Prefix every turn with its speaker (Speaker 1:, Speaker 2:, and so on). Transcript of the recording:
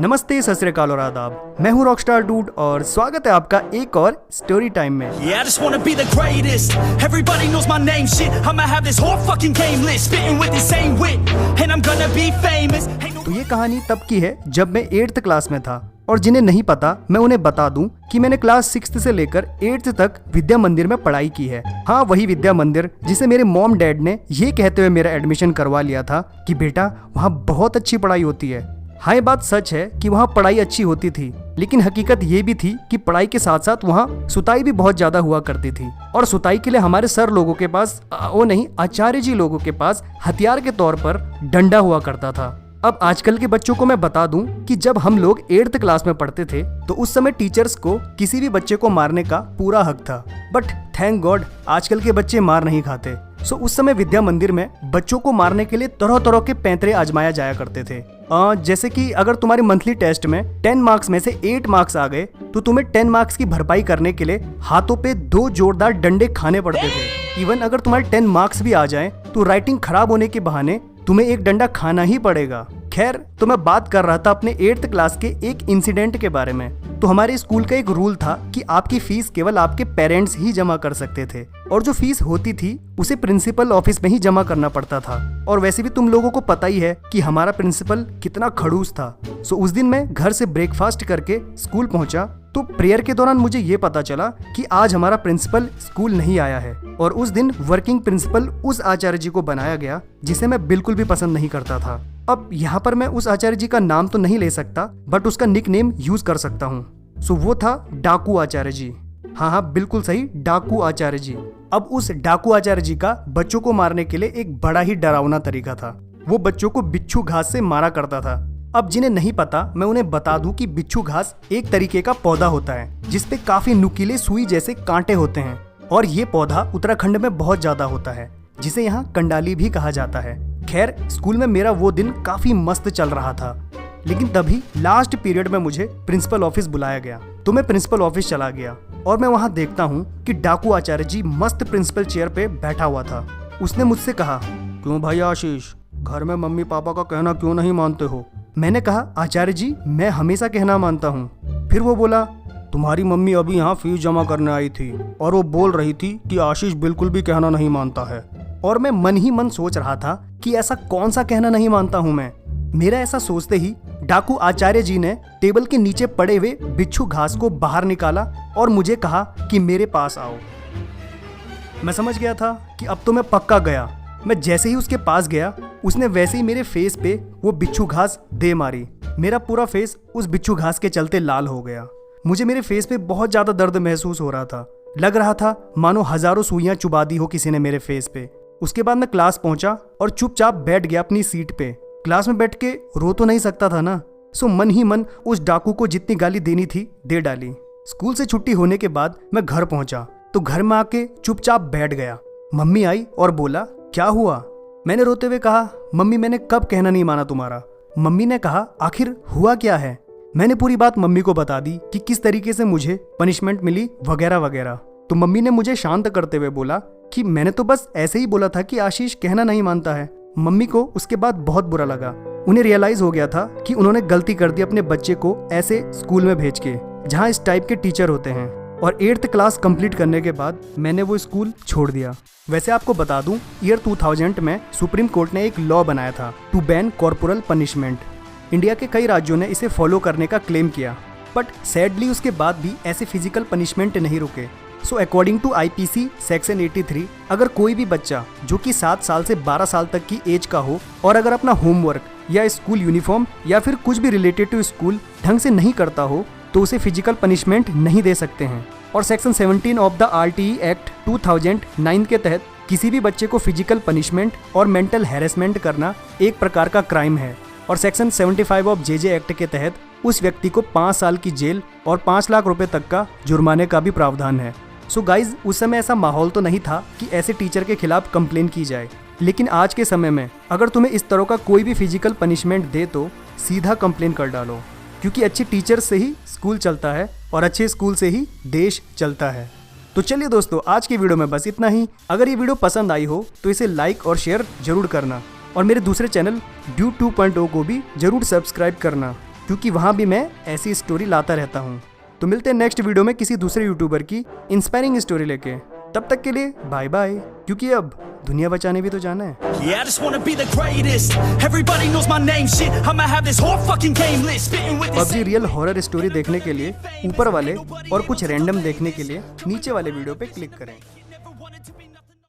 Speaker 1: नमस्ते, सत श्री अकाल और आदाब। मैं हूँ रॉकस्टार डूड और स्वागत है आपका एक और स्टोरी टाइम में।
Speaker 2: Yeah, I just wanna be the greatest. Everybody knows my name, shit. I'ma have this whole fucking game list, spitting with the same wit, and I'm gonna be famous.
Speaker 1: तो ये कहानी तब की है जब मैं 8th class में था, और जिन्हें नहीं पता मैं उन्हें बता दूं कि मैंने क्लास 6th से लेकर 8th तक विद्या मंदिर में पढ़ाई की है। हाँ, वही विद्या मंदिर जिसे मेरे मॉम डैड ने ये कहते हुए मेरा एडमिशन करवा लिया था कि बेटा वहाँ बहुत अच्छी पढ़ाई होती है। हाँ, ये बात सच है कि वहाँ पढ़ाई अच्छी होती थी, लेकिन हकीकत ये भी थी कि पढ़ाई के साथ साथ वहाँ सुताई भी बहुत ज्यादा हुआ करती थी। और सुताई के लिए हमारे सर लोगों के पास, वो नहीं, आचार्य जी लोगों के पास हथियार के तौर पर डंडा हुआ करता था। अब आजकल के बच्चों को मैं बता दूं कि जब हम लोग 8th क्लास में पढ़ते थे तो उस समय टीचर्स को किसी भी बच्चे को मारने का पूरा हक था। बट थैंक गॉड आजकल के बच्चे मार नहीं खाते। सो उस समय विद्या मंदिर में बच्चों को मारने के लिए तरह तरह के पैंतरे आजमाया जाया करते थे। जैसे कि अगर तुम्हारे मंथली टेस्ट में 10 मार्क्स में से 8 मार्क्स आ गए तो तुम्हें 10 मार्क्स की भरपाई करने के लिए हाथों पे 2 जोरदार डंडे खाने पड़ते थे। इवन अगर तुम्हारे 10 मार्क्स भी आ जाएं तो राइटिंग खराब होने के बहाने तुम्हें एक डंडा खाना ही पड़ेगा। खैर, तो मैं बात कर रहा था अपने 8th क्लास के एक इंसिडेंट के बारे में। तो हमारे स्कूल का एक रूल था कि आपकी फीस केवल आपके पेरेंट्स ही जमा कर सकते थे, और जो फीस होती थी उसे प्रिंसिपल ऑफिस में ही जमा करना पड़ता था। और वैसे भी तुम लोगों को पता ही है कि हमारा प्रिंसिपल कितना खड़ूस था। सो उस दिन मैं घर से ब्रेकफास्ट करके स्कूल पहुंचा तो प्रेयर के दौरान मुझे ये पता चला कि आज हमारा प्रिंसिपल स्कूल नहीं आया है, और उस दिन वर्किंग प्रिंसिपल उस आचार्य जी को बनाया गया जिसे मैं बिल्कुल भी पसंद नहीं करता था। अब यहाँ पर मैं उस आचार्य जी का नाम तो नहीं ले सकता, बट उसका निक नेम यूज कर सकता हूँ। सो वो था डाकू आचार्य जी। हाँ, बिल्कुल सही, डाकू आचार्य जी। अब उस डाकू आचार्य जी का बच्चों को मारने के लिए एक बड़ा ही डरावना तरीका था। वो बच्चों को बिच्छू घास से मारा करता था। अब जिन्हें नहीं पता मैं उन्हें बता दूं कि बिच्छू घास एक तरीके का पौधा होता है जिसपे काफी नुकीले सुई जैसे कांटे होते हैं, और ये पौधा उत्तराखंड में बहुत ज्यादा होता है, जिसे यहाँ कंडाली भी कहा जाता है। खैर, स्कूल में मेरा वो दिन काफी मस्त चल रहा था, लेकिन तभी लास्ट पीरियड में मुझे प्रिंसिपल ऑफिस बुलाया गया। तो मैं प्रिंसिपल ऑफिस चला गया और मैं वहाँ देखता हूँ कि डाकू आचार्य जी मस्त प्रिंसिपल चेयर पे बैठा हुआ था। उसने मुझसे कहा, क्यों भाई आशीष, घर में मम्मी पापा का कहना क्यों नहीं मानते हो? मैंने कहा, आचार्य जी मैं हमेशा कहना मानता हूँ। फिर वो बोला, तुम्हारी मम्मी अभी यहाँ फीस जमा करने आई थी और वो बोल रही थी कि आशीष बिल्कुल भी कहना नहीं मानता है। और मैं मन ही मन सोच रहा था कि ऐसा कौन सा कहना नहीं मानता हूँ मैं। मेरा ऐसा सोचते ही डाकू आचार्य जी ने टेबल के नीचे पड़े हुए बिच्छू घास को बाहर निकाला और मुझे कहा कि मेरे पास आओ। मैं समझ गया था कि अब तो मैं पक्का गया। मैं जैसे ही उसके पास गया, उसने वैसे ही मेरे फेस पे वो बिच्छू घास दे मारी। मेरा पूरा फेस उस बिच्छू घास के चलते लाल हो गया। मुझे मेरे फेस पे बहुत ज्यादा दर्द महसूस हो रहा था। लग रहा था मानो हजारों सुइयां चुबा दी हो किसी ने मेरे फेस पे। उसके बाद मैं क्लास पहुंचा और चुपचाप बैठ गया अपनी सीट पे। क्लास में बैठ के रो तो नहीं सकता था ना, सो मन ही मन उस डाकू को जितनी गाली देनी थी दे डाली। स्कूल से छुट्टी होने के बाद मैं घर पहुंचा तो घर में आके चुपचाप बैठ गया। मम्मी आई और बोला, क्या हुआ? मैंने रोते हुए कहा, मम्मी मैंने कब कहना नहीं माना तुम्हारा? मम्मी ने कहा, आखिर हुआ क्या है? मैंने पूरी बात मम्मी को बता दी कि किस तरीके से मुझे पनिशमेंट मिली वगैरह वगैरह। तो मम्मी ने मुझे शांत करते हुए बोला कि मैंने तो बस ऐसे ही बोला था कि आशीष कहना नहीं मानता है। मम्मी को उसके बाद बहुत बुरा लगा। उन्हें रियलाइज हो गया था कि उन्होंने गलती कर दी अपने बच्चे को ऐसे स्कूल में भेज के जहाँ इस टाइप के टीचर होते हैं। और 8th क्लास कंप्लीट करने के बाद मैंने वो स्कूल छोड़ दिया। वैसे आपको बता दूं, ईयर 2000 में सुप्रीम कोर्ट ने एक लॉ बनाया था to ban corporal punishment. India के कई राज्यों ने इसे फॉलो करने का क्लेम किया, बट सैडली उसके बाद भी ऐसे फिजिकल पनिशमेंट नहीं रुके। So according to IPC section 83, अगर कोई भी बच्चा जो कि 7 साल से 12 साल तक की एज का हो और अगर अपना होमवर्क या स्कूल यूनिफॉर्म या फिर कुछ भी रिलेटेड टू स्कूल ढंग से नहीं करता हो तो उसे फिजिकल पनिशमेंट नहीं दे सकते हैं। और section 17 of the RTE act 2009 के तहत किसी भी बच्चे को फिजिकल पनिशमेंट और मेंटल हैरेसमेंट करना एक प्रकार का क्राइम है। और सेक्शन 75 ऑफ JJ एक्ट के तहत उस व्यक्ति को 5 साल की जेल और 5 लाख रुपए तक का जुर्माने का भी प्रावधान है। सो गाइज, उस समय ऐसा माहौल तो नहीं था कि ऐसे टीचर के खिलाफ कंप्लेन की जाए, लेकिन आज के समय में अगर तुम्हें इस तरह का कोई भी फिजिकल पनिशमेंट दे तो सीधा कंप्लेन कर डालो, क्योंकि अच्छे टीचर से ही स्कूल चलता है और अच्छे स्कूल से ही देश चलता है। तो चलिए दोस्तों, आज की वीडियो में बस इतना ही। अगर ये वीडियो पसंद आई हो तो इसे लाइक और शेयर जरूर करना, और मेरे दूसरे चैनल ड्यूड 2.0 को भी जरूर सब्सक्राइब करना। क्योंकि वहाँ भी मैं ऐसी स्टोरी लाता रहता हूँ। तो मिलते हैं नेक्स्ट वीडियो में किसी दूसरे यूट्यूबर की इंस्पायरिंग स्टोरी लेके। तब तक के लिए बाय बाय, क्योंकि अब दुनिया बचाने भी तो जाना है।
Speaker 2: Yeah, I just wanna be the greatest. Everybody knows my name, shit. I'ma have this whole fucking game list. Spitting with this.
Speaker 1: PUBG real horror story देखने के लिए ऊपर वाले और कुछ रैंडम देखने के लिए नीचे वाले वीडियो पे क्लिक करें।